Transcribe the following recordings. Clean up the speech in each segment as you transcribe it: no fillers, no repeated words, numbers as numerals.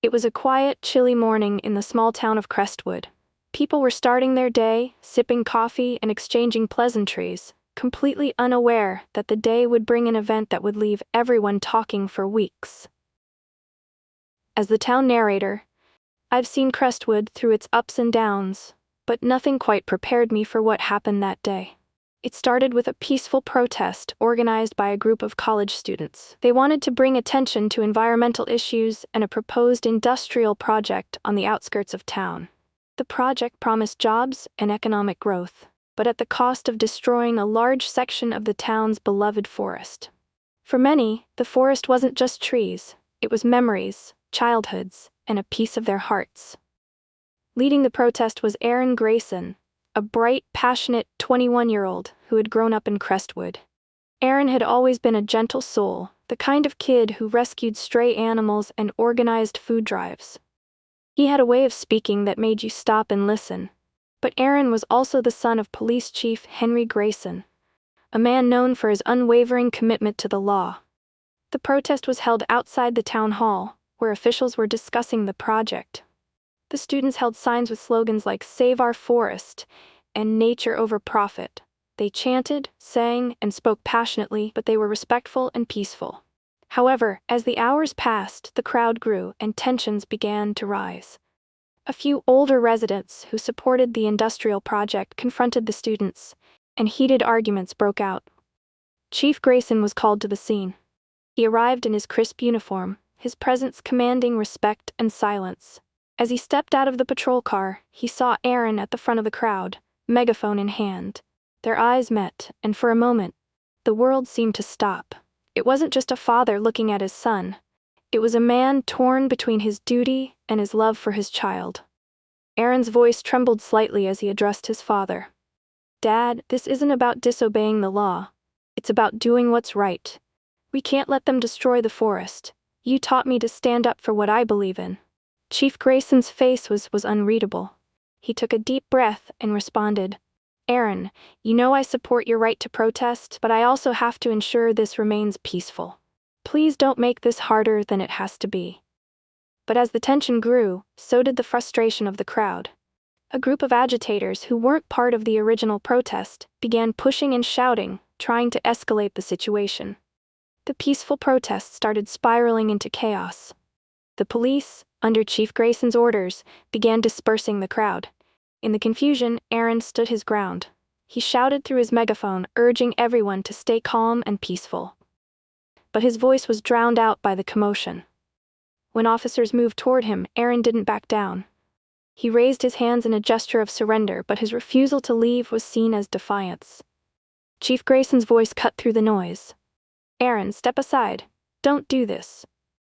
It was a quiet, chilly morning in the small town of Crestwood. People were starting their day, sipping coffee and exchanging pleasantries, completely unaware that the day would bring an event that would leave everyone talking for weeks. As the town narrator, I've seen Crestwood through its ups and downs, but nothing quite prepared me for what happened that day. It started with a peaceful protest organized by a group of college students. They wanted to bring attention to environmental issues and a proposed industrial project on the outskirts of town. The project promised jobs and economic growth, but at the cost of destroying a large section of the town's beloved forest. For many, the forest wasn't just trees, it was memories, childhoods, and a piece of their hearts. Leading the protest was Aaron Grayson, a bright, passionate 21-year-old who had grown up in Crestwood. Aaron had always been a gentle soul, the kind of kid who rescued stray animals and organized food drives. He had a way of speaking that made you stop and listen. But Aaron was also the son of Police Chief Henry Grayson, a man known for his unwavering commitment to the law. The protest was held outside the town hall, where officials were discussing the project. The students held signs with slogans like "Save Our Forest" and "Nature over Profit." They chanted, sang, and spoke passionately, but they were respectful and peaceful. However, as the hours passed, the crowd grew and tensions began to rise. A few older residents who supported the industrial project confronted the students, and heated arguments broke out. Chief Grayson was called to the scene. He arrived in his crisp uniform, his presence commanding respect and silence. As he stepped out of the patrol car, he saw Aaron at the front of the crowd, megaphone in hand. Their eyes met, and for a moment, the world seemed to stop. It wasn't just a father looking at his son. It was a man torn between his duty and his love for his child. Aaron's voice trembled slightly as he addressed his father. "Dad, this isn't about disobeying the law. It's about doing what's right. We can't let them destroy the forest. You taught me to stand up for what I believe in." Chief Grayson's face was unreadable. He took a deep breath and responded, "Aaron, you know I support your right to protest, but I also have to ensure this remains peaceful. Please don't make this harder than it has to be." But as the tension grew, so did the frustration of the crowd. A group of agitators who weren't part of the original protest began pushing and shouting, trying to escalate the situation. The peaceful protest started spiraling into chaos. The police, under Chief Grayson's orders, began dispersing the crowd. In the confusion, Aaron stood his ground. He shouted through his megaphone, urging everyone to stay calm and peaceful. But his voice was drowned out by the commotion. When officers moved toward him, Aaron didn't back down. He raised his hands in a gesture of surrender, but his refusal to leave was seen as defiance. Chief Grayson's voice cut through the noise. "Aaron, step aside. Don't do this."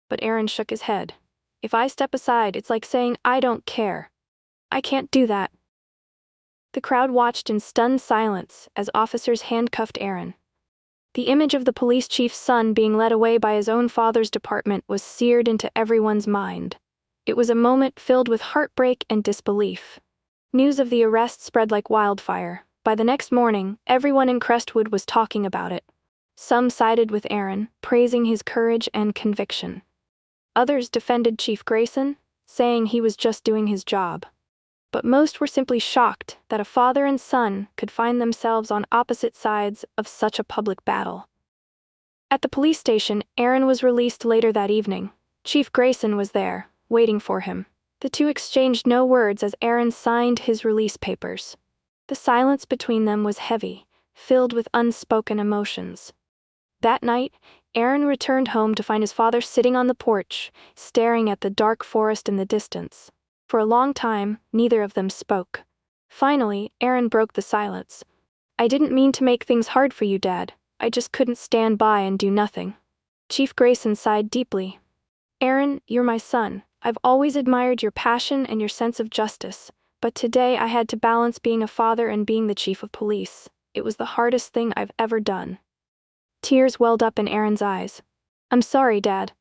But Aaron shook his head. "If I step aside, it's like saying I don't care. I can't do that." The crowd watched in stunned silence as officers handcuffed Aaron. The image of the police chief's son being led away by his own father's department was seared into everyone's mind. It was a moment filled with heartbreak and disbelief. News of the arrest spread like wildfire. By the next morning, everyone in Crestwood was talking about it. Some sided with Aaron, praising his courage and conviction. Others defended Chief Grayson, saying he was just doing his job. But most were simply shocked that a father and son could find themselves on opposite sides of such a public battle. At the police station, Aaron was released later that evening. Chief Grayson was there, waiting for him. The two exchanged no words as Aaron signed his release papers. The silence between them was heavy, filled with unspoken emotions. That night, Aaron returned home to find his father sitting on the porch, staring at the dark forest in the distance. For a long time, neither of them spoke. Finally, Aaron broke the silence. "I didn't mean to make things hard for you, Dad. I just couldn't stand by and do nothing." Chief Grayson sighed deeply. "Aaron, you're my son. I've always admired your passion and your sense of justice, but today I had to balance being a father and being the chief of police. It was the hardest thing I've ever done." Tears welled up in Aaron's eyes. "I'm sorry, Dad.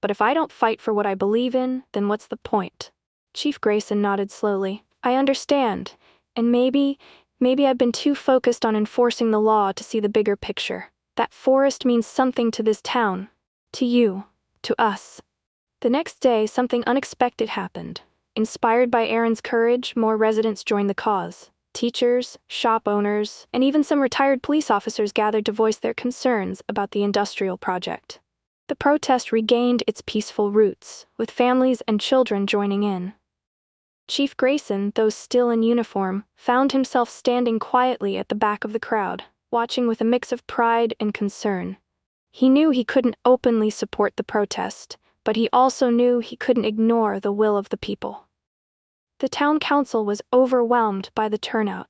But if I don't fight for what I believe in, then what's the point?" Chief Grayson nodded slowly. "I understand, and maybe I've been too focused on enforcing the law to see the bigger picture. That forest means something to this town, to you, to us. The next day, something unexpected happened. Inspired by Aaron's courage, more residents joined the cause. Teachers, shop owners, and even some retired police officers gathered to voice their concerns about the industrial project. The protest regained its peaceful roots, with families and children joining in. Chief Grayson, though still in uniform, found himself standing quietly at the back of the crowd, watching with a mix of pride and concern. He knew he couldn't openly support the protest, but he also knew he couldn't ignore the will of the people. The town council was overwhelmed by the turnout.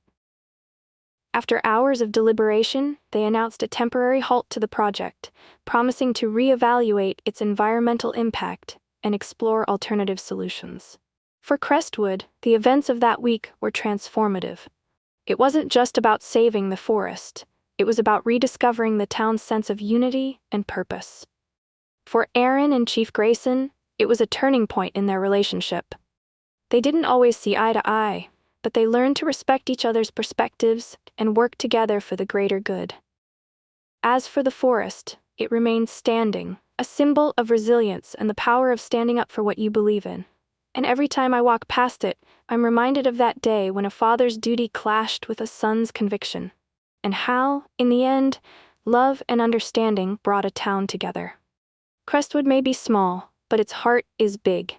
After hours of deliberation, they announced a temporary halt to the project, promising to reevaluate its environmental impact and explore alternative solutions. For Crestwood, the events of that week were transformative. It wasn't just about saving the forest, it was about rediscovering the town's sense of unity and purpose. For Aaron and Chief Grayson, it was a turning point in their relationship. They didn't always see eye to eye, but they learned to respect each other's perspectives and work together for the greater good. As for the forest, it remained standing, a symbol of resilience and the power of standing up for what you believe in. And every time I walk past it, I'm reminded of that day when a father's duty clashed with a son's conviction, and how, in the end, love and understanding brought a town together. Crestwood may be small, but its heart is big.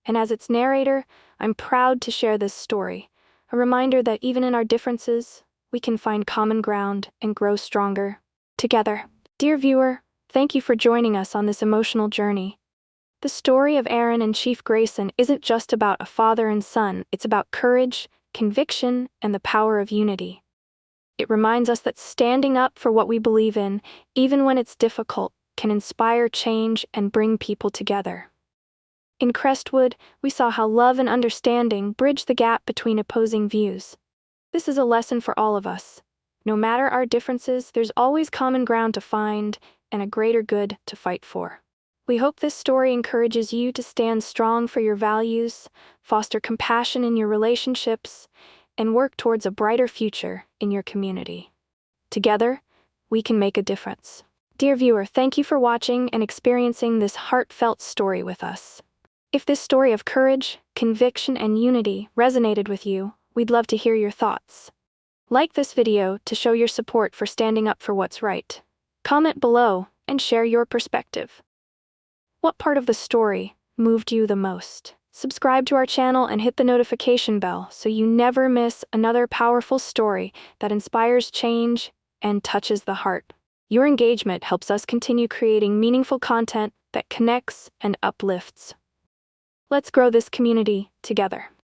And as its narrator, I'm proud to share this story, a reminder that even in our differences, we can find common ground and grow stronger together. Dear viewer, thank you for joining us on this emotional journey. The story of Aaron and Chief Grayson isn't just about a father and son, it's about courage, conviction, and the power of unity. It reminds us that standing up for what we believe in, even when it's difficult, can inspire change and bring people together. In Crestwood, we saw how love and understanding bridge the gap between opposing views. This is a lesson for all of us. No matter our differences, there's always common ground to find and a greater good to fight for. We hope this story encourages you to stand strong for your values, foster compassion in your relationships, and work towards a brighter future in your community. Together, we can make a difference. Dear viewer, thank you for watching and experiencing this heartfelt story with us. If this story of courage, conviction, and unity resonated with you, we'd love to hear your thoughts. Like this video to show your support for standing up for what's right. Comment below and share your perspective. What part of the story moved you the most? Subscribe to our channel and hit the notification bell so you never miss another powerful story that inspires change and touches the heart. Your engagement helps us continue creating meaningful content that connects and uplifts. Let's grow this community together.